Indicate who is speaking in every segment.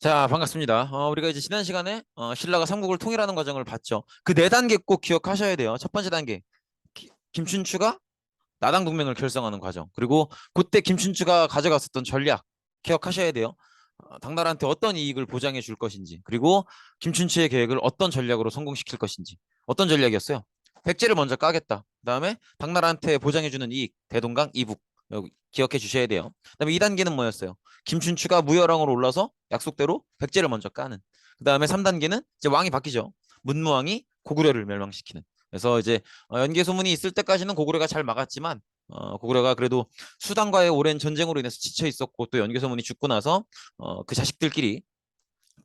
Speaker 1: 자, 반갑습니다. 우리가 이제 지난 시간에 신라가 삼국을 통일하는 과정을 봤죠. 그 네 단계 꼭 기억하셔야 돼요. 첫 번째 단계, 김춘추가 나당 동맹을 결성하는 과정. 그리고 그때 김춘추가 가져갔었던 전략 기억하셔야 돼요. 당나라한테 어떤 이익을 보장해 줄 것인지, 그리고 김춘추의 계획을 어떤 전략으로 성공시킬 것인지. 어떤 전략이었어요? 백제를 먼저 까겠다. 그다음에 당나라한테 보장해 주는 이익, 대동강, 이북. 여기 기억해 주셔야 돼요. 그다음에 2단계는 뭐였어요? 김춘추가 무열왕으로 올라서 약속대로 백제를 먼저 까는. 그다음에 3단계는 이제 왕이 바뀌죠. 문무왕이 고구려를 멸망시키는. 그래서 이제 연개 소문이 있을 때까지는 고구려가 잘 막았지만 고구려가 그래도 수단과의 오랜 전쟁으로 인해서 지쳐 있었고, 또 연개 소문이 죽고 나서 그 자식들끼리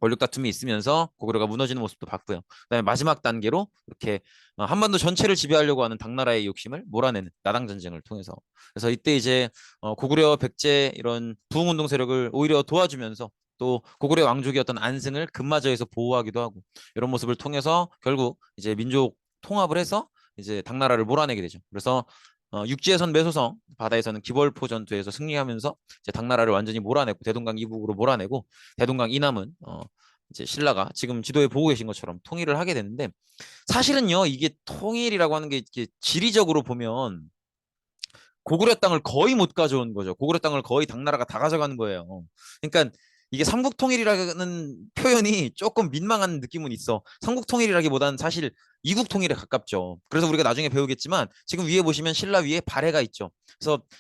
Speaker 1: 권력 다툼이 있으면서 고구려가 무너지는 모습도 봤고요. 그다음에 마지막 단계로 이렇게 한반도 전체를 지배하려고 하는 당나라의 욕심을 몰아내는 나당 전쟁을 통해서. 그래서 이때 이제 고구려 백제 이런 부흥운동 세력을 오히려 도와주면서, 또 고구려 왕족이었던 안승을 금마저에서 보호하기도 하고, 이런 모습을 통해서 결국 이제 민족 통합을 해서 이제 당나라를 몰아내게 되죠. 그래서 육지에선 매소성, 바다에서는 기벌포 전투에서 승리하면서 이제 당나라를 완전히 몰아내고, 대동강 이북으로 몰아내고, 대동강 이남은 이제 신라가 지금 지도에 보고 계신 것처럼 통일을 하게 되는데, 사실은요 이게 통일이라고 하는 게 이렇게 지리적으로 보면 고구려 땅을 거의 못 가져온 거죠. 고구려 땅을 거의 당나라가 다 가져가는 거예요. 그러니까 이게 삼국통일이라는 표현이 조금 민망한 느낌은 있어. 삼국통일이라기보다는 사실 이국통일에 가깝죠. 그래서 우리가 나중에 배우겠지만 지금 위에 보시면 신라 위에 발해가 있죠.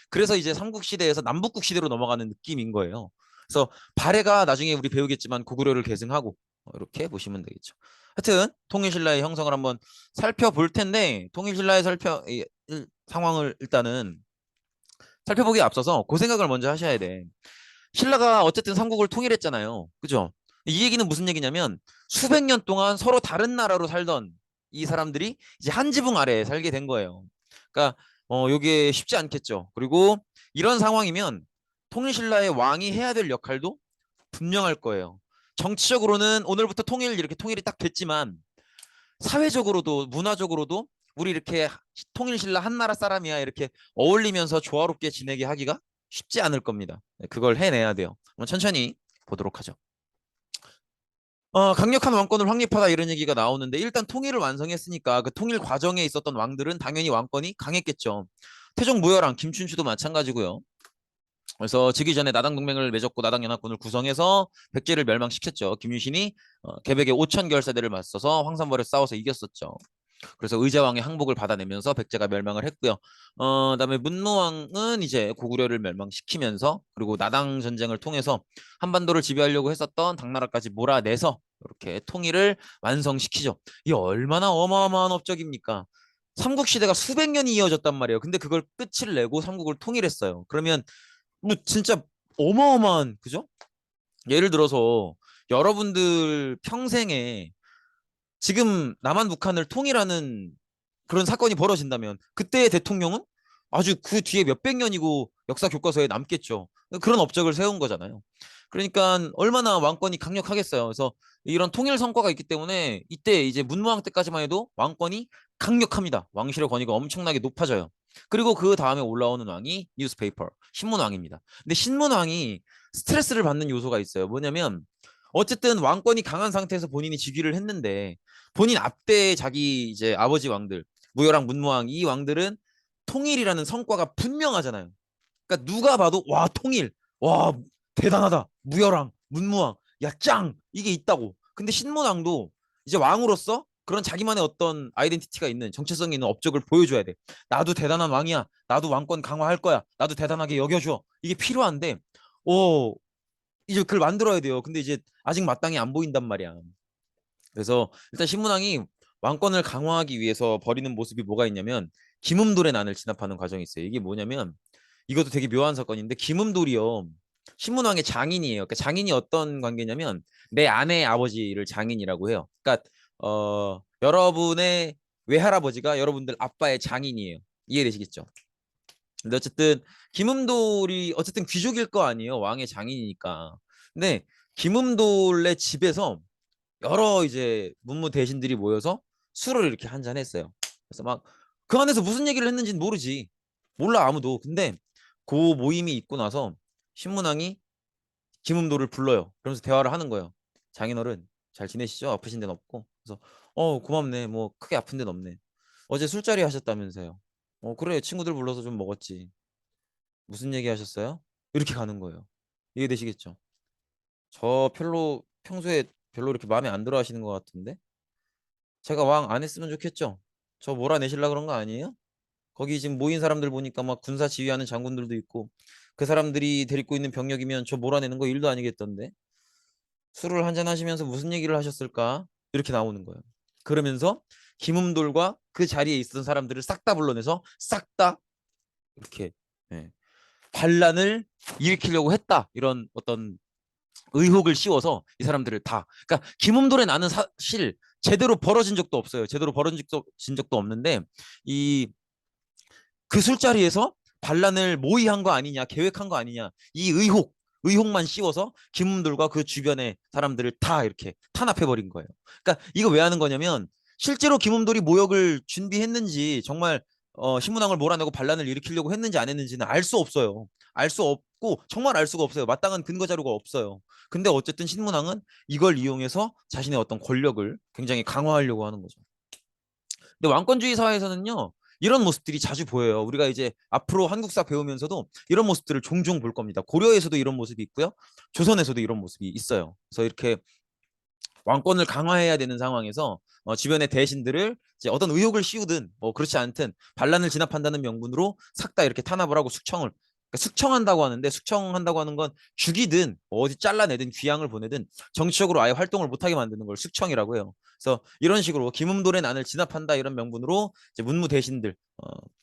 Speaker 1: 그래서 이제 삼국시대에서 남북국 시대로 넘어가는 느낌인 거예요. 그래서 발해가 나중에 우리 배우겠지만 고구려를 계승하고, 이렇게 보시면 되겠죠. 하여튼 통일신라의 형성을 한번 살펴볼 텐데, 통일신라의 상황을 일단은 살펴보기에 앞서서 그 생각을 먼저 하셔야 돼. 신라가 어쨌든 삼국을 통일했잖아요. 그죠? 이 얘기는 무슨 얘기냐면, 수백 년 동안 서로 다른 나라로 살던 이 사람들이 이제 한 지붕 아래에 살게 된 거예요. 그러니까 요게 쉽지 않겠죠. 그리고 이런 상황이면 통일신라의 왕이 해야 될 역할도 분명할 거예요. 정치적으로는 오늘부터 이렇게 통일이 딱 됐지만, 사회적으로도 문화적으로도 우리 이렇게 통일신라 한나라 사람이야 이렇게 어울리면서 조화롭게 지내게 하기가 쉽지 않을 겁니다. 네, 그걸 해내야 돼요. 한번 천천히 보도록 하죠. 강력한 왕권을 확립하다 이런 얘기가 나오는데, 일단 통일을 완성했으니까 그 통일 과정에 있었던 왕들은 당연히 왕권이 강했겠죠. 태종 무열왕 김춘추도 마찬가지고요. 그래서 즉위 전에 나당 동맹을 맺었고 나당 연합군을 구성해서 백제를 멸망시켰죠. 김유신이 개백의 5천 결사대를 맞서서 황산벌에 싸워서 이겼었죠. 그래서 의자왕의 항복을 받아내면서 백제가 멸망을 했고요. 그다음에 문무왕은 이제 고구려를 멸망시키면서, 그리고 나당 전쟁을 통해서 한반도를 지배하려고 했었던 당나라까지 몰아내서 이렇게 통일을 완성시키죠. 이게 얼마나 어마어마한 업적입니까? 삼국 시대가 수백 년이 이어졌단 말이에요. 근데 그걸 끝을 내고 삼국을 통일했어요. 그러면 뭐 진짜 어마어마한, 그죠? 예를 들어서 여러분들 평생에 지금 남한 북한을 통일하는 그런 사건이 벌어진다면, 그때의 대통령은 아주 그 뒤에 몇백 년이고 역사 교과서에 남겠죠. 그런 업적을 세운 거잖아요. 그러니까 얼마나 왕권이 강력하겠어요. 그래서 이런 통일 성과가 있기 때문에 이때 이제 문무왕 때까지만 해도 왕권이 강력합니다. 왕실의 권위가 엄청나게 높아져요. 그리고 그 다음에 올라오는 왕이 뉴스페이퍼, 신문왕입니다. 근데 신문왕이 스트레스를 받는 요소가 있어요. 뭐냐면, 어쨌든 왕권이 강한 상태에서 본인이 즉위를 했는데, 본인 앞때 자기 이제 아버지 왕들, 무열왕, 문무왕, 이 왕들은 통일이라는 성과가 분명하잖아요. 그러니까 누가 봐도 와 통일, 와 대단하다, 무열왕, 문무왕, 야 짱, 이게 있다고. 근데 신문왕도 이제 왕으로서 그런 자기만의 어떤 아이덴티티가 있는, 정체성이 있는 업적을 보여줘야 돼. 나도 대단한 왕이야. 나도 왕권 강화할 거야. 나도 대단하게 여겨줘. 이게 필요한데, 오 이제 그걸 만들어야 돼요. 근데 이제 아직 마땅히 안 보인단 말이야. 그래서 일단 신문왕이 왕권을 강화하기 위해서 벌이는 모습이 뭐가 있냐면, 김음돌의 난을 진압하는 과정이 있어요. 이게 뭐냐면, 이것도 되게 묘한 사건인데, 김음돌이요 신문왕의 장인이에요. 그러니까 장인이 어떤 관계냐면, 내 아내의 아버지를 장인이라고 해요. 그러니까 여러분의 외할아버지가 여러분들 아빠의 장인이에요. 이해되시겠죠? 근데 어쨌든 김음돌이 어쨌든 귀족일 거 아니에요. 왕의 장인이니까. 근데 김음돌의 집에서 여러 이제 문무 대신들이 모여서 술을 이렇게 한잔 했어요. 그래서 막 그 안에서 무슨 얘기를 했는지는 모르지. 몰라 아무도. 근데 그 모임이 있고 나서 신문왕이 김음도를 불러요. 그러면서 대화를 하는 거예요. 장인어른 잘 지내시죠? 아프신 데는 없고. 그래서 고맙네. 뭐 크게 아픈 데는 없네. 어제 술자리 하셨다면서요. 그래 친구들 불러서 좀 먹었지. 무슨 얘기 하셨어요? 이렇게 가는 거예요. 이해되시겠죠? 저 별로 평소에 별로 이렇게 마음에 안 들어 하시는 것 같은데 제가 왕 안 했으면 좋겠죠? 저 몰아내실라 그런 거 아니에요? 거기 지금 모인 사람들 보니까 막 군사 지휘하는 장군들도 있고 그 사람들이 데리고 있는 병력이면 저 몰아내는 거 일도 아니겠던데 술을 한잔 하시면서 무슨 얘기를 하셨을까? 이렇게 나오는 거예요. 그러면서 김음돌과 그 자리에 있었던 사람들을 싹 다 불러내서 싹 다 이렇게 예, 반란을 일으키려고 했다. 이런 어떤 의혹을 씌워서 이 사람들을 다 그러니까 김음돌의 나는 사실 제대로 벌어진 적도 없어요. 제대로 벌어진 적도 없는데 이 그 술자리에서 반란을 모의한 거 아니냐, 계획한 거 아니냐, 이 의혹만 씌워서 김문들과 그 주변의 사람들을 다 이렇게 탄압해버린 거예요. 그러니까 이거 왜 하는 거냐면 실제로 김문돌이 모욕을 준비했는지 정말 신문왕을 몰아내고 반란을 일으키려고 했는지 안 했는지는 알 수 없어요. 알 수 없고 정말 알 수가 없어요. 마땅한 근거 자료가 없어요. 근데 어쨌든 신문왕은 이걸 이용해서 자신의 어떤 권력을 굉장히 강화하려고 하는 거죠. 근데 왕권주의 사회에서는요, 이런 모습들이 자주 보여요. 우리가 이제 앞으로 한국사 배우면서도 이런 모습들을 종종 볼 겁니다. 고려에서도 이런 모습이 있고요. 조선에서도 이런 모습이 있어요. 그래서 이렇게 왕권을 강화해야 되는 상황에서 주변의 대신들을 이제 어떤 의혹을 씌우든 뭐 그렇지 않든 반란을 진압한다는 명분으로 싹 다 이렇게 탄압을 하고 숙청을 그러니까 숙청한다고 하는데 숙청한다고 하는 건 죽이든 뭐 어디 잘라내든 귀양을 보내든 정치적으로 아예 활동을 못하게 만드는 걸 숙청이라고 해요. 그래서 이런 식으로 김음돌의 난을 진압한다 이런 명분으로 이제 문무 대신들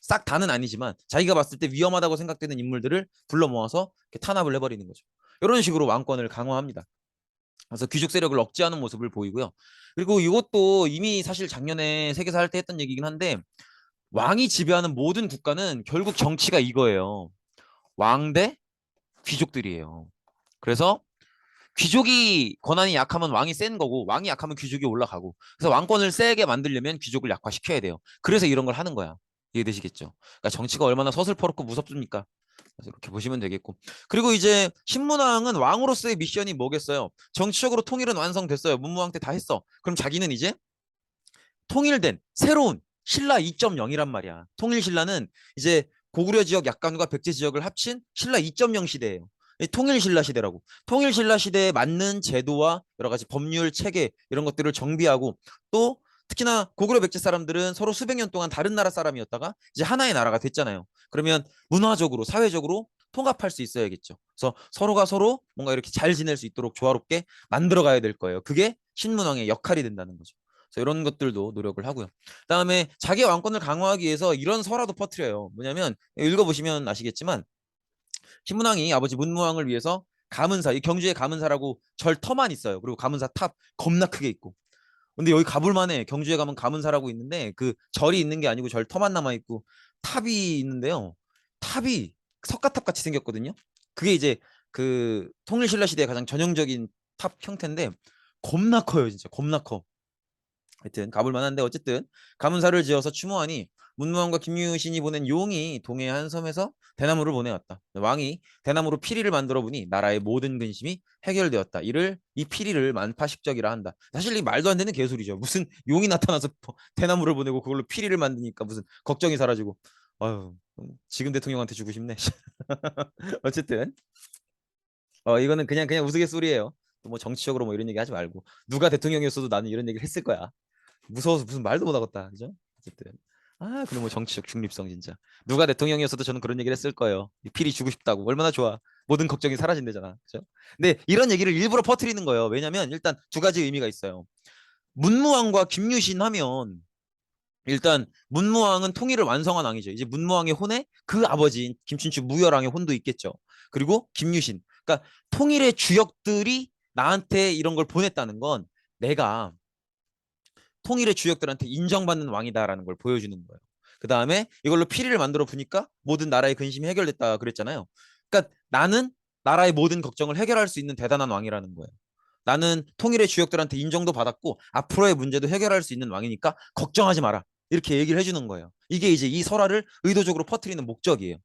Speaker 1: 싹 다는 아니지만 자기가 봤을 때 위험하다고 생각되는 인물들을 불러 모아서 탄압을 해버리는 거죠. 이런 식으로 왕권을 강화합니다. 그래서 귀족 세력을 억제하는 모습을 보이고요. 그리고 이것도 이미 사실 작년에 세계사 할 때 했던 얘기긴 한데 왕이 지배하는 모든 국가는 결국 정치가 이거예요. 왕 대 귀족들이에요. 그래서 귀족이 권한이 약하면 왕이 센 거고 왕이 약하면 귀족이 올라가고 그래서 왕권을 세게 만들려면 귀족을 약화시켜야 돼요. 그래서 이런 걸 하는 거야. 이해되시겠죠? 그러니까 정치가 얼마나 서슬퍼렇고 무섭습니까? 그래서 이렇게 보시면 되겠고. 그리고 이제 신문왕은 왕으로서의 미션이 뭐겠어요? 정치적으로 통일은 완성됐어요. 문무왕 때 다 했어. 그럼 자기는 이제 통일된 새로운 신라 2.0이란 말이야. 통일 신라는 이제 고구려 지역 약간과 백제 지역을 합친 신라 2.0 시대예요. 통일 신라 시대라고. 통일 신라 시대에 맞는 제도와 여러 가지 법률 체계 이런 것들을 정비하고 또 특히나 고구려 백제 사람들은 서로 수백 년 동안 다른 나라 사람이었다가 이제 하나의 나라가 됐잖아요. 그러면 문화적으로 사회적으로 통합할 수 있어야겠죠. 그래서 서로가 서로 뭔가 이렇게 잘 지낼 수 있도록 조화롭게 만들어 가야 될 거예요. 그게 신문왕의 역할이 된다는 거죠. 그래서 이런 것들도 노력을 하고요. 그다음에 자기 왕권을 강화하기 위해서 이런 설화도 퍼뜨려요. 뭐냐면 읽어보시면 아시겠지만 신문왕이 아버지 문무왕을 위해서 가문사, 이 경주에 가문사라고 절 터만 있어요. 그리고 가문사 탑 겁나 크게 있고. 근데 여기 가볼만해. 경주에 가면 가문사라고 있는데 그 절이 있는 게 아니고 절 터만 남아 있고 탑이 있는데요. 탑이 석가탑 같이 생겼거든요. 그게 이제 그 통일신라 시대의 가장 전형적인 탑 형태인데 겁나 커요, 진짜 겁나 커. 하여튼 가볼 만한데 어쨌든 가문사를 지어서 추모하니 문무왕과 김유신이 보낸 용이 동해 한 섬에서 대나무를 보내왔다. 왕이 대나무로 피리를 만들어 보니 나라의 모든 근심이 해결되었다. 이 피리를 만파식적이라 한다. 사실 이 말도 안 되는 개소리죠. 무슨 용이 나타나서 대나무를 보내고 그걸로 피리를 만드니까 무슨 걱정이 사라지고. 아유, 지금 대통령한테 주고 싶네. 어쨌든 이거는 그냥 우스갯소리예요. 또 뭐 정치적으로 뭐 이런 얘기 하지 말고 누가 대통령이었어도 나는 이런 얘기를 했을 거야. 무서워서 무슨 말도 못 하겠다. 그죠? 어쨌든. 그럼 뭐 정치적 중립성 진짜. 누가 대통령이었어도 저는 그런 얘기를 했을 거예요. 이 필이 주고 싶다고. 얼마나 좋아. 모든 걱정이 사라진대잖아. 그죠? 근데 이런 얘기를 일부러 퍼뜨리는 거예요. 왜냐면 일단 두 가지 의미가 있어요. 문무왕과 김유신 하면 일단 문무왕은 통일을 완성한 왕이죠. 이제 문무왕의 혼에 그 아버지인 김춘추 무열왕의 혼도 있겠죠. 그리고 김유신. 그러니까 통일의 주역들이 나한테 이런 걸 보냈다는 건 내가 통일의 주역들한테 인정받는 왕이다라는 걸 보여주는 거예요. 그 다음에 이걸로 피리를 만들어 보니까 모든 나라의 근심이 해결됐다 그랬잖아요. 그러니까 나는 나라의 모든 걱정을 해결할 수 있는 대단한 왕이라는 거예요. 나는 통일의 주역들한테 인정도 받았고 앞으로의 문제도 해결할 수 있는 왕이니까 걱정하지 마라. 이렇게 얘기를 해주는 거예요. 이게 이제 이 설화를 의도적으로 퍼뜨리는 목적이에요.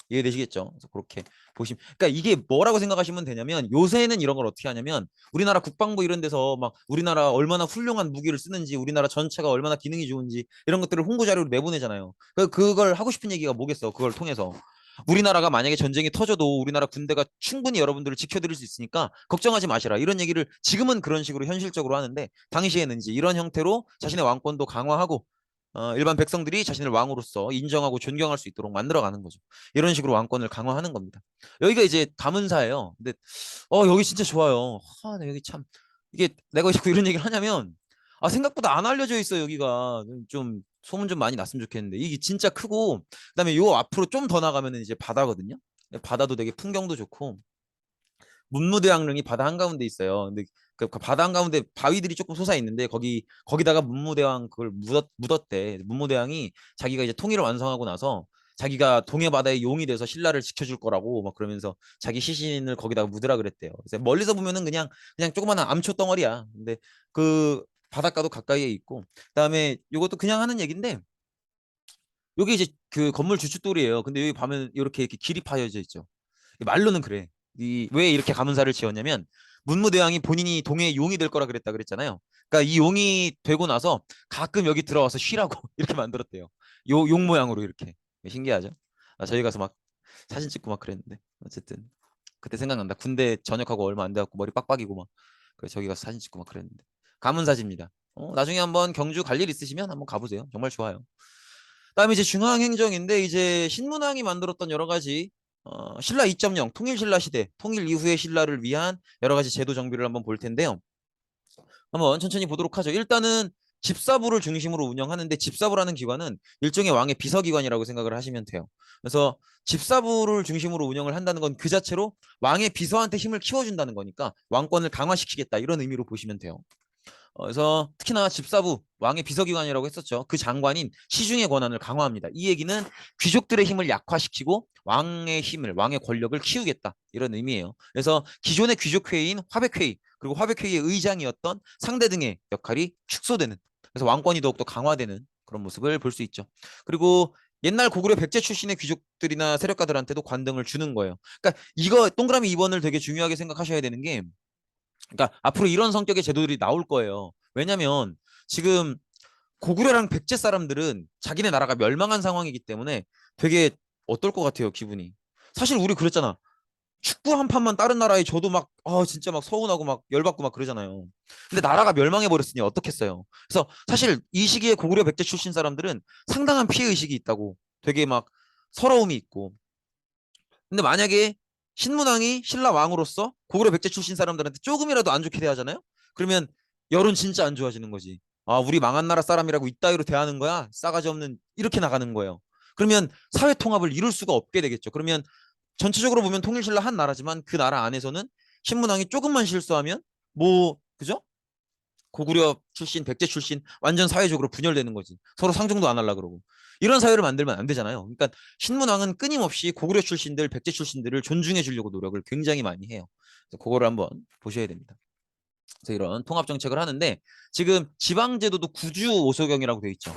Speaker 1: 이해되시겠죠? 그래서 그렇게 보시면, 그러니까 이게 뭐라고 생각하시면 되냐면, 요새는 이런 걸 어떻게 하냐면 우리나라 국방부 이런 데서 막 우리나라 얼마나 훌륭한 무기를 쓰는지, 우리나라 전체가 얼마나 기능이 좋은지 이런 것들을 홍보 자료로 내보내잖아요. 그걸 하고 싶은 얘기가 뭐겠어? 그걸 통해서 우리나라가 만약에 전쟁이 터져도 우리나라 군대가 충분히 여러분들을 지켜드릴 수 있으니까 걱정하지 마시라, 이런 얘기를 지금은 그런 식으로 현실적으로 하는데, 당시에는 이제 이런 형태로 자신의 왕권도 강화하고 일반 백성들이 자신을 왕으로서 인정하고 존경할 수 있도록 만들어가는 거죠. 이런 식으로 왕권을 강화하는 겁니다. 여기가 이제 가문사예요. 근데 여기 진짜 좋아요. 네, 여기 참, 이게 내가 자꾸 이런 얘기를 하냐면 생각보다 안 알려져 있어. 여기가 좀 소문 좀 많이 났으면 좋겠는데 이게 진짜 크고, 그다음에 요 앞으로 좀 더 나가면은 이제 바다거든요. 바다도 되게 풍경도 좋고, 문무대왕릉이 바다 한가운데 있어요. 근데 그 바다 한가운데 바위들이 조금 솟아 있는데 거기다가 문무대왕 그걸 묻었대. 문무대왕이 자기가 이제 통일을 완성하고 나서 자기가 동해 바다의 용이 돼서 신라를 지켜줄 거라고 막 그러면서 자기 시신을 거기다가 묻으라 그랬대요. 그래서 멀리서 보면은 그냥 조그마한 암초 덩어리야. 근데 그 바닷가도 가까이에 있고, 그다음에 이것도 그냥 하는 얘긴데, 여기 이제 그 건물 주춧돌이에요. 근데 여기 보면 이렇게 길이 파여져 있죠. 말로는 그래. 왜 이렇게 가문사를 지었냐면, 문무대왕이 본인이 동해의 용이 될 거라 그랬다 그랬잖아요. 그러니까 이 용이 되고 나서 가끔 여기 들어와서 쉬라고 이렇게 만들었대요. 용 모양으로 이렇게. 신기하죠? 저희 가서 막 사진 찍고 막 그랬는데, 어쨌든 그때 생각난다. 군대 전역하고 얼마 안 돼갖고 머리 빡빡이고 막, 그래 저기 가서 사진 찍고 막 그랬는데, 가문사지입니다. 나중에 한번 경주 갈 일 있으시면 한번 가보세요. 정말 좋아요. 그다음에 이제 중앙행정인데, 이제 신문왕이 만들었던 여러 가지 신라 2.0 통일신라 시대, 통일 이후의 신라를 위한 여러 가지 제도 정비를 한번 볼 텐데요. 한번 천천히 보도록 하죠. 일단은 집사부를 중심으로 운영하는데, 집사부라는 기관은 일종의 왕의 비서기관이라고 생각을 하시면 돼요. 그래서 집사부를 중심으로 운영을 한다는 건 그 자체로 왕의 비서한테 힘을 키워준다는 거니까 왕권을 강화시키겠다, 이런 의미로 보시면 돼요. 그래서 특히나 집사부, 왕의 비서기관이라고 했었죠. 그 장관인 시중의 권한을 강화합니다. 이 얘기는 귀족들의 힘을 약화시키고 왕의 힘을, 왕의 권력을 키우겠다, 이런 의미예요. 그래서 기존의 귀족회의인 화백회의, 그리고 화백회의의 의장이었던 상대 등의 역할이 축소되는, 그래서 왕권이 더욱더 강화되는 그런 모습을 볼 수 있죠. 그리고 옛날 고구려 백제 출신의 귀족들이나 세력가들한테도 관등을 주는 거예요. 그러니까 이거 동그라미 2번을 되게 중요하게 생각하셔야 되는 게, 그러니까 앞으로 이런 성격의 제도들이 나올 거예요. 왜냐면 지금 고구려랑 백제 사람들은 자기네 나라가 멸망한 상황이기 때문에 되게 어떨 것 같아요, 기분이. 사실 우리 그랬잖아. 축구 한 판만 다른 나라에 줘도 막 진짜 막 서운하고 막 열받고 막 그러잖아요. 근데 나라가 멸망해 버렸으니 어떻겠어요. 그래서 사실 이 시기에 고구려 백제 출신 사람들은 상당한 피해 의식이 있다고, 되게 막 서러움이 있고. 근데 만약에 신문왕이 신라 왕으로서 고구려 백제 출신 사람들한테 조금이라도 안 좋게 대하잖아요. 그러면 여론 진짜 안 좋아지는 거지. 우리 망한 나라 사람이라고 이따위로 대하는 거야, 싸가지 없는, 이렇게 나가는 거예요. 그러면 사회 통합을 이룰 수가 없게 되겠죠. 그러면 전체적으로 보면 통일신라 한 나라지만 그 나라 안에서는 신문왕이 조금만 실수하면 뭐 그죠? 고구려 출신, 백제 출신 완전 사회적으로 분열되는 거지. 서로 상종도 안 하려 그러고. 이런 사회를 만들면 안 되잖아요. 그러니까 신문왕은 끊임없이 고구려 출신들, 백제 출신들을 존중해 주려고 노력을 굉장히 많이 해요. 그래서 그거를 한번 보셔야 됩니다. 그래서 이런 통합 정책을 하는데, 지금 지방 제도도 구주 오소경이라고 돼 있죠.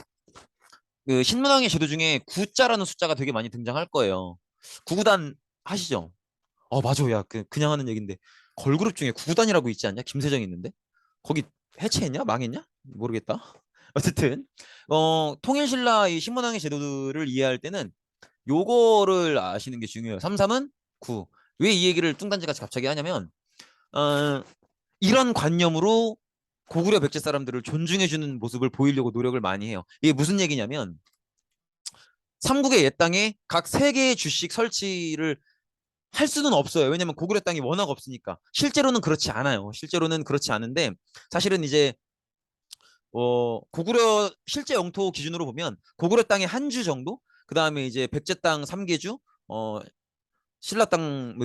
Speaker 1: 그 신문왕의 제도 중에 구자라는 숫자가 되게 많이 등장할 거예요. 구구단 하시죠? 맞아. 야, 그냥 하는 얘긴데 걸그룹 중에 구구단이라고 있지 않냐? 김세정이 있는데 거기 해체했냐? 망했냐? 모르겠다. 어쨌든 통일신라 이 신문왕의 제도들을 이해할 때는 요거를 아시는 게 중요해요. 33은 9. 왜 이 얘기를 뚱딴지같이 갑자기 하냐면, 어, 이런 관념으로 고구려 백제 사람들을 존중해주는 모습을 보이려고 노력을 많이 해요. 이게 무슨 얘기냐면, 삼국의 옛 땅에 각 세 개의 주씩 설치를 할 수는 없어요. 왜냐면 고구려 땅이 워낙 없으니까. 실제로는 그렇지 않아요. 실제로는 그렇지 않은데, 사실은 이제 고구려 실제 영토 기준으로 보면 고구려 땅의 한 주 정도, 그 다음에 이제 백제 땅 3개주, 신라 땅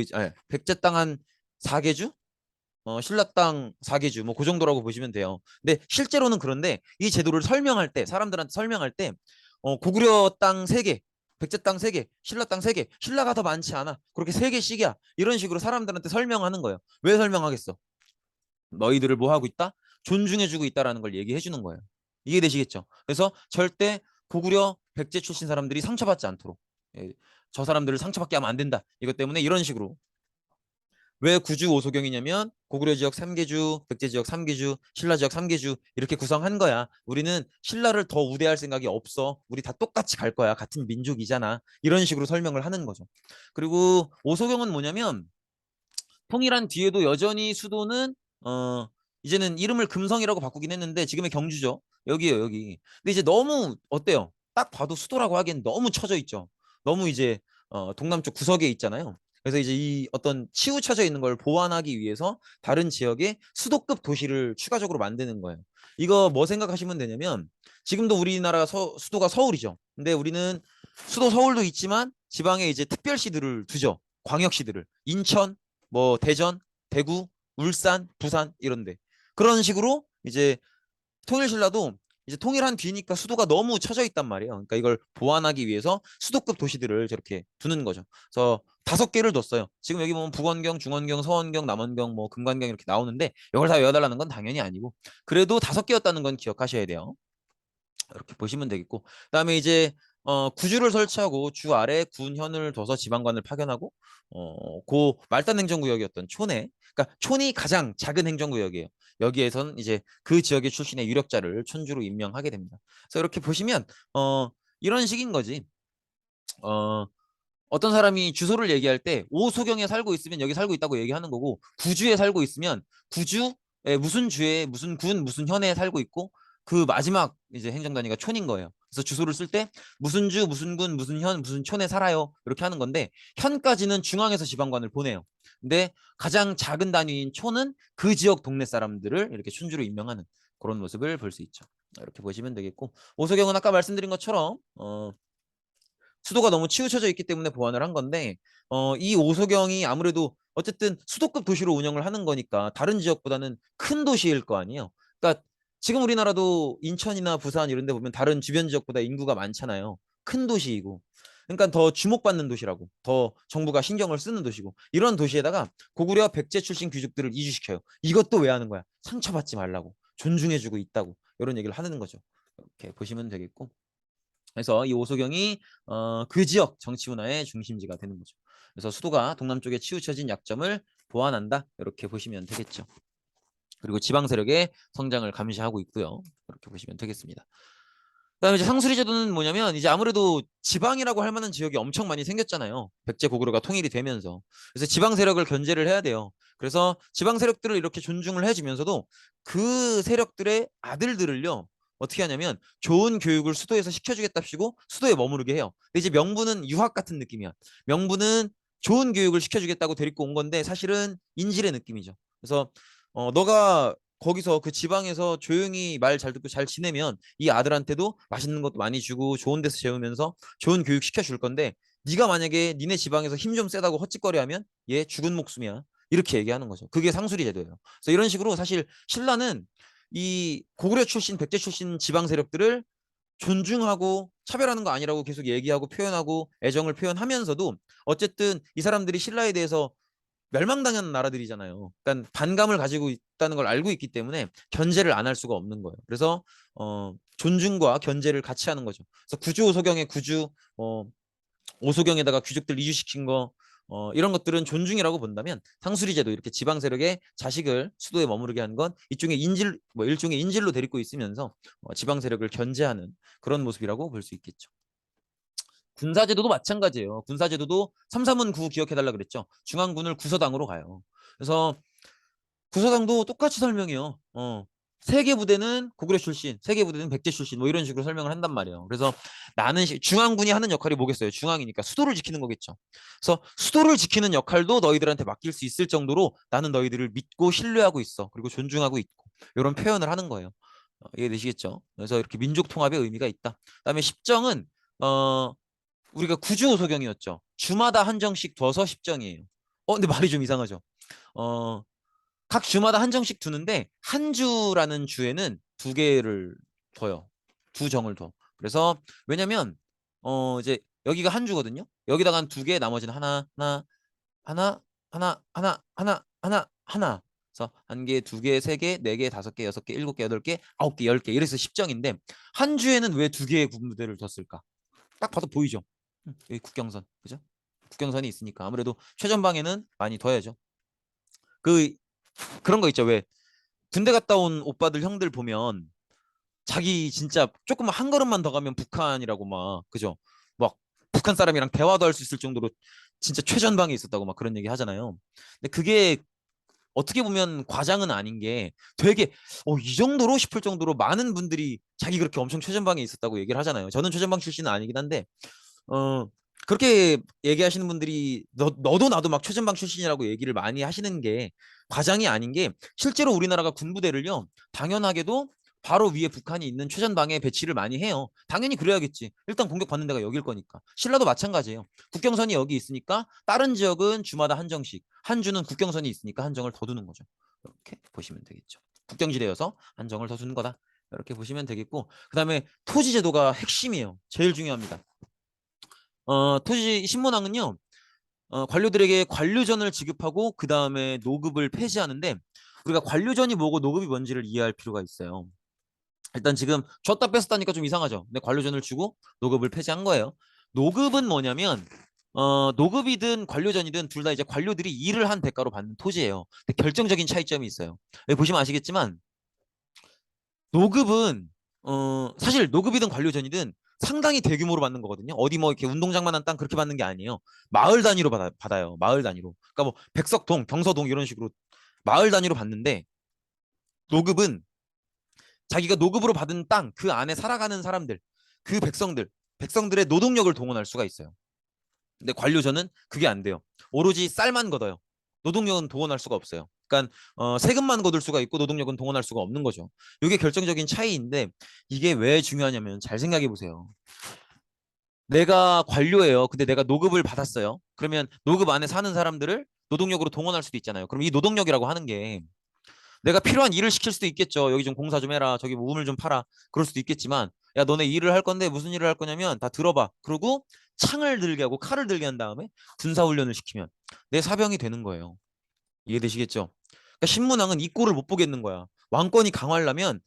Speaker 1: 백제 땅 한 4개주, 신라 땅 4개주, 뭐 그 정도라고 보시면 돼요. 근데 실제로는 그런데 이 제도를 설명할 때, 사람들한테 설명할 때 고구려 땅 3개, 백제 땅 3개, 신라 땅 3개, 신라가 더 많지 않아, 그렇게 3개씩이야, 이런 식으로 사람들한테 설명하는 거예요. 왜 설명하겠어? 너희들을 뭐 하고 있다? 존중해주고 있다라는 걸 얘기해 주는 거예요. 이해되시겠죠? 그래서 절대 고구려 백제 출신 사람들이 상처받지 않도록, 예, 저 사람들을 상처받게 하면 안 된다. 이것 때문에 이런 식으로. 왜 구주 오소경이냐면 고구려 지역 3개주, 백제 지역 3개주, 신라 지역 3개주 이렇게 구성한 거야. 우리는 신라를 더 우대할 생각이 없어. 우리 다 똑같이 갈 거야. 같은 민족이잖아. 이런 식으로 설명을 하는 거죠. 그리고 오소경은 뭐냐면 통일한 뒤에도 여전히 수도는 이제는 이름을 금성이라고 바꾸긴 했는데 지금의 경주죠. 여기에요, 여기. 근데 이제 너무 어때요? 딱 봐도 수도라고 하기엔 너무 처져 있죠. 너무 이제 동남쪽 구석에 있잖아요. 그래서 이제 이 어떤 치우쳐져 있는 걸 보완하기 위해서 다른 지역에 수도급 도시를 추가적으로 만드는 거예요. 이거 뭐 생각하시면 되냐면 지금도 우리나라 수도가 서울이죠. 근데 우리는 수도 서울도 있지만 지방에 이제 특별시들을 두죠. 광역시들을. 인천, 뭐 대전, 대구, 울산, 부산 이런데 그런 식으로 이제 통일신라도 이제 통일한 뒤니까 수도가 너무 처져 있단 말이에요. 그러니까 이걸 보완하기 위해서 수도급 도시들을 저렇게 두는 거죠. 그래서 5개를 뒀어요. 지금 여기 보면 북원경, 중원경, 서원경, 남원경, 뭐 금관경 이렇게 나오는데 이걸 다 외워달라는 건 당연히 아니고 그래도 5개였다는 건 기억하셔야 돼요. 이렇게 보시면 되겠고 그다음에 이제 구주를 설치하고 주 아래 군현을 둬서 지방관을 파견하고 고 말단 행정구역이었던 촌에 그러니까 촌이 가장 작은 행정구역이에요. 여기에선 이제 그 지역의 출신의 유력자를 촌주로 임명하게 됩니다. 그래서 이렇게 보시면 이런 식인 거지. 어, 어떤 사람이 주소를 얘기할 때 오소경에 살고 있으면 여기 살고 있다고 얘기하는 거고 구주에 살고 있으면 구주에 무슨 주에 무슨 군 무슨 현에 살고 있고 그 마지막 이제 행정단위가 촌인 거예요. 그래서 주소를 쓸 때 무슨 주 무슨 군 무슨 현 무슨 촌에 살아요 이렇게 하는 건데 현까지는 중앙에서 지방관을 보내요. 근데 가장 작은 단위인 촌은 그 지역 동네 사람들을 이렇게 촌주로 임명하는 그런 모습을 볼 수 있죠. 이렇게 보시면 되겠고 오소경은 아까 말씀드린 것처럼 수도가 너무 치우쳐져 있기 때문에 보완을 한 건데 이 오소경이 아무래도 어쨌든 수도급 도시로 운영을 하는 거니까 다른 지역보다는 큰 도시일 거 아니에요. 그러니까 지금 우리나라도 인천이나 부산 이런 데 보면 다른 주변 지역보다 인구가 많잖아요. 큰 도시이고. 그러니까 더 주목받는 도시라고. 더 정부가 신경을 쓰는 도시고. 이런 도시에다가 고구려 백제 출신 귀족들을 이주시켜요. 이것도 왜 하는 거야? 상처받지 말라고. 존중해주고 있다고. 이런 얘기를 하는 거죠. 이렇게 보시면 되겠고. 그래서 이 오소경이 그 지역 정치 문화의 중심지가 되는 거죠. 그래서 수도가 동남쪽에 치우쳐진 약점을 보완한다. 이렇게 보시면 되겠죠. 그리고 지방 세력의 성장을 감시하고 있고요. 이렇게 보시면 되겠습니다. 그다음에 이제 상수리 제도는 뭐냐면 이제 아무래도 지방이라고 할 만한 지역이 엄청 많이 생겼잖아요. 백제 고구려가 통일이 되면서. 그래서 지방 세력을 견제를 해야 돼요. 그래서 지방 세력들을 이렇게 존중을 해주면서도 그 세력들의 아들들을요. 어떻게 하냐면 좋은 교육을 수도에서 시켜주겠답시고 수도에 머무르게 해요. 근데 이제 명분은 유학 같은 느낌이야. 명분은 좋은 교육을 시켜주겠다고 데리고 온 건데 사실은 인질의 느낌이죠. 그래서 너가 거기서 그 지방에서 조용히 말 잘 듣고 잘 지내면 이 아들한테도 맛있는 것도 많이 주고 좋은 데서 재우면서 좋은 교육 시켜줄 건데 네가 만약에 니네 지방에서 힘 좀 세다고 헛짓거리하면 얘 죽은 목숨이야. 이렇게 얘기하는 거죠. 그게 상수리 제도예요. 그래서 이런 식으로 사실 신라는 이 고구려 출신, 백제 출신 지방 세력들을 존중하고 차별하는 거 아니라고 계속 얘기하고 표현하고 애정을 표현하면서도 어쨌든 이 사람들이 신라에 대해서 멸망당한 나라들이잖아요. 그러니까 반감을 가지고 있다는 걸 알고 있기 때문에 견제를 안 할 수가 없는 거예요. 그래서 존중과 견제를 같이 하는 거죠. 그래서 구주 오소경의 구주 오소경에다가 귀족들 이주시킨 거 이런 것들은 존중이라고 본다면 상수리제도 이렇게 지방 세력의 자식을 수도에 머무르게 한 건 이쪽에 인질 뭐 일종의 인질로 데리고 있으면서 지방 세력을 견제하는 그런 모습이라고 볼 수 있겠죠. 군사제도도 마찬가지예요. 군사제도도 삼삼은 구 기억해달라 그랬죠. 중앙군을 구서당으로 가요. 그래서 구서당도 똑같이 설명해요. 세계 부대는 고구려 출신, 세계 부대는 백제 출신, 뭐 이런 식으로 설명을 한단 말이에요. 그래서 나는 중앙군이 하는 역할이 뭐겠어요? 중앙이니까 수도를 지키는 거겠죠. 그래서 수도를 지키는 역할도 너희들한테 맡길 수 있을 정도로 나는 너희들을 믿고 신뢰하고 있어. 그리고 존중하고 있고 이런 표현을 하는 거예요. 이해되시겠죠? 그래서 이렇게 민족 통합의 의미가 있다. 그다음에 십정은 우리가 구주오소경이었죠. 주마다 한정씩 둬서 십정이에요. 근데 말이 좀 이상하죠. 어, 각 주마다 한정씩 두는데 한 주라는 주에는 2개를 둬요. 2정을 둬. 그래서 왜냐면 이제 여기가 한 주거든요. 여기다가 한 2개, 나머지는 하나, 하나, 하나, 하나, 하나, 하나, 하나, 하나. 그래서 1개, 2개, 3개, 4개, 5개, 6개, 7개, 8개, 9개, 10개. 이래서 십정인데 한 주에는 왜 2개의 군부대를 뒀을까? 딱 봐도 보이죠. 여기 국경선, 그죠? 국경선이 있으니까 아무래도 최전방에는 많이 둬야죠. 그 그런 거 있죠. 왜 군대 갔다 온 오빠들 형들 보면 자기 진짜 조금 한 걸음만 더 가면 북한이라고 막 그죠? 막 북한 사람이랑 대화도 할 수 있을 정도로 진짜 최전방에 있었다고 막 그런 얘기 하잖아요. 근데 그게 어떻게 보면 과장은 아닌 게 되게 이 정도로 싶을 정도로 많은 분들이 자기 그렇게 엄청 최전방에 있었다고 얘기를 하잖아요. 저는 최전방 출신은 아니긴 한데 어 그렇게 얘기하시는 분들이 너도 나도 막 최전방 출신이라고 얘기를 많이 하시는 게 과장이 아닌 게 실제로 우리나라가 군부대를요 당연하게도 바로 위에 북한이 있는 최전방에 배치를 많이 해요. 당연히 그래야겠지. 일단 공격받는 데가 여길 거니까. 신라도 마찬가지예요. 국경선이 여기 있으니까 다른 지역은 주마다 한정씩, 한 주는 국경선이 있으니까 한정을 더 두는 거죠. 이렇게 보시면 되겠죠. 국경지대여서 한정을 더 두는 거다. 이렇게 보시면 되겠고, 그 다음에 토지 제도가 핵심이에요. 제일 중요합니다. 토지 신문왕은요, 관료들에게 관료전을 지급하고 그 다음에 노급을 폐지하는데 우리가 관료전이 뭐고 노급이 뭔지를 이해할 필요가 있어요. 일단 지금 줬다 뺐었다니까 좀 이상하죠. 근데 관료전을 주고 노급을 폐지한 거예요. 노급은 뭐냐면 노급이든 관료전이든 둘 다 이제 관료들이 일을 한 대가로 받는 토지예요. 근데 결정적인 차이점이 있어요. 여기 보시면 아시겠지만 노급은 사실 노급이든 관료전이든 상당히 대규모로 받는 거거든요. 어디 뭐 이렇게 운동장만한 땅 그렇게 받는 게 아니에요. 마을 단위로 받아요. 마을 단위로. 그러니까 뭐 백석동, 경서동 이런 식으로 마을 단위로 받는데 노급은 자기가 노급으로 받은 땅 그 안에 살아가는 사람들, 그 백성들의 노동력을 동원할 수가 있어요. 근데 관료전은 그게 안 돼요. 오로지 쌀만 걷어요. 노동력은 동원할 수가 없어요. 그러니까 세금만 거둘 수가 있고 노동력은 동원할 수가 없는 거죠. 이게 결정적인 차이인데 이게 왜 중요하냐면 잘 생각해 보세요. 내가 관료예요. 근데 내가 노급을 받았어요. 그러면 노급 안에 사는 사람들을 노동력으로 동원할 수도 있잖아요. 그럼 이 노동력이라고 하는 게 내가 필요한 일을 시킬 수도 있겠죠. 여기 좀 공사 좀 해라. 저기 뭐 우물 좀 팔아. 그럴 수도 있겠지만 야 너네 일을 할 건데 무슨 일을 할 거냐면 다 들어봐. 그리고 창을 들게 하고 칼을 들게 한 다음에 군사훈련을 시키면 내 사병이 되는 거예요. 이해되시겠죠? 그러니까 신문왕은 이 꼴을 못 보겠는 거야. 왕권이 강화하려면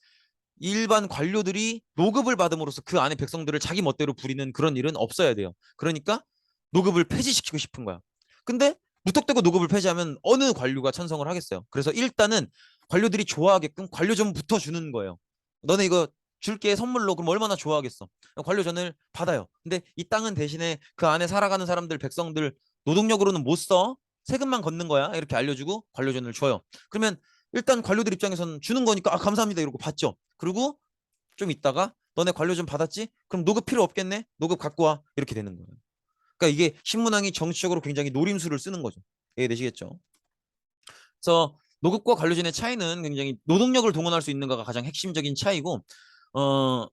Speaker 1: 일반 관료들이 노급을 받음으로써 그 안에 백성들을 자기 멋대로 부리는 그런 일은 없어야 돼요. 그러니까 노급을 폐지시키고 싶은 거야. 근데 무턱대고 노급을 폐지하면 어느 관료가 찬성을 하겠어요. 그래서 일단은 관료들이 좋아하게끔 관료전부터 주는 거예요. 너네 이거 줄게 선물로. 그럼 얼마나 좋아하겠어. 관료전을 받아요. 근데 이 땅은 대신에 그 안에 살아가는 사람들 백성들 노동력으로는 못 써. 세금만 걷는 거야. 이렇게 알려주고 관료전을 줘요. 그러면 일단 관료들 입장에서는 주는 거니까 감사합니다 이러고 받죠. 그리고 좀 있다가 너네 관료 좀 받았지? 그럼 노급 필요 없겠네? 노급 갖고 와. 이렇게 되는 거예요. 그러니까 이게 신문왕이 정치적으로 굉장히 노림수를 쓰는 거죠. 이해되시겠죠? 그래서 노급과 관료진의 차이는 굉장히 노동력을 동원할 수 있는가가 가장 핵심적인 차이고 어,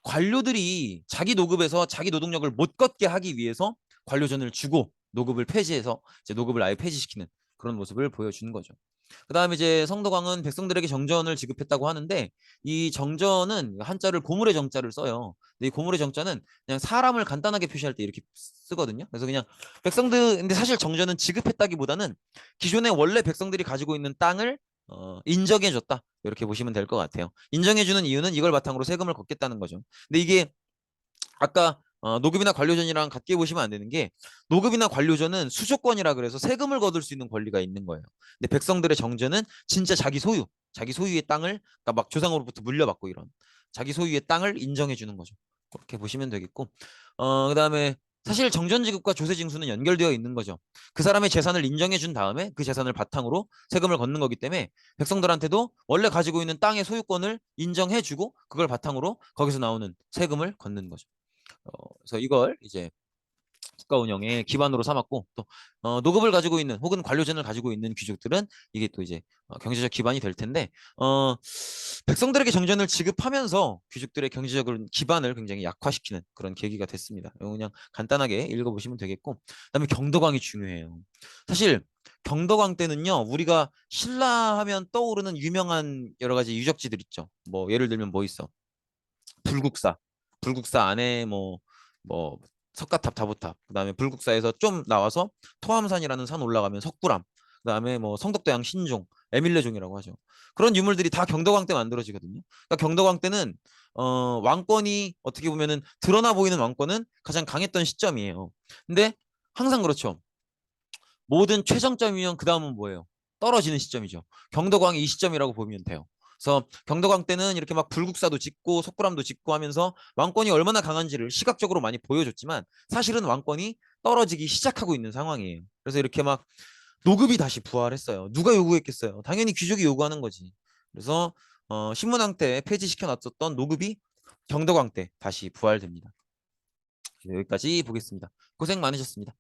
Speaker 1: 관료들이 자기 노급에서 자기 노동력을 못 걷게 하기 위해서 관료전을 주고 노급을 폐지해서 이제 노급을 아예 폐지시키는 그런 모습을 보여주는 거죠. 그 다음에 이제 성덕왕은 백성들에게 정전을 지급했다고 하는데 이 정전은 한자를 고물의 정자를 써요. 근데 이 고물의 정자는 그냥 사람을 간단하게 표시할 때 이렇게 쓰거든요. 그래서 그냥 백성들 근데 사실 정전은 지급했다기보다는 기존에 원래 백성들이 가지고 있는 땅을 인정해줬다. 이렇게 보시면 될 것 같아요. 인정해주는 이유는 이걸 바탕으로 세금을 걷겠다는 거죠. 근데 이게 아까 노급이나 관료전이랑 같게 보시면 안 되는 게 노급이나 관료전은 수조권이라 그래서 세금을 거둘 수 있는 권리가 있는 거예요. 근데 백성들의 정전은 진짜 자기 소유의 땅을 그러니까 막 조상으로부터 물려받고 이런 자기 소유의 땅을 인정해 주는 거죠. 그렇게 보시면 되겠고 그다음에 사실 정전지급과 조세징수는 연결되어 있는 거죠. 그 사람의 재산을 인정해 준 다음에 그 재산을 바탕으로 세금을 걷는 거기 때문에 백성들한테도 원래 가지고 있는 땅의 소유권을 인정해 주고 그걸 바탕으로 거기서 나오는 세금을 걷는 거죠. 그래서 이걸 이제 국가 운영의 기반으로 삼았고 또 노급을 가지고 있는 혹은 관료전을 가지고 있는 귀족들은 이게 또 이제 경제적 기반이 될 텐데 백성들에게 정전을 지급하면서 귀족들의 경제적 기반을 굉장히 약화시키는 그런 계기가 됐습니다. 이거 그냥 간단하게 읽어보시면 되겠고 그다음에 경덕왕이 중요해요. 사실 경덕왕 때는요 우리가 신라하면 떠오르는 유명한 여러 가지 유적지들 있죠. 뭐 예를 들면 뭐 있어? 불국사. 불국사 안에 뭐 석가탑, 다보탑. 그다음에 불국사에서 좀 나와서 토암산이라는 산 올라가면 석굴암. 그다음에 뭐 성덕도양 신종. 에밀레종이라고 하죠. 그런 유물들이 다 경덕왕 때 만들어지거든요. 그러니까 경덕왕 때는 왕권이 어떻게 보면은 드러나 보이는 왕권은 가장 강했던 시점이에요. 근데 항상 그렇죠. 모든 최정점이면 그 다음은 뭐예요? 떨어지는 시점이죠. 경덕왕이 이 시점이라고 보면 돼요. 그래서 경덕왕 때는 이렇게 막 불국사도 짓고 석굴암도 짓고 하면서 왕권이 얼마나 강한지를 시각적으로 많이 보여줬지만 사실은 왕권이 떨어지기 시작하고 있는 상황이에요. 그래서 이렇게 막 노급이 다시 부활했어요. 누가 요구했겠어요? 당연히 귀족이 요구하는 거지. 그래서 신문왕 때 폐지시켜 놨었던 노급이 경덕왕 때 다시 부활됩니다. 여기까지 보겠습니다. 고생 많으셨습니다.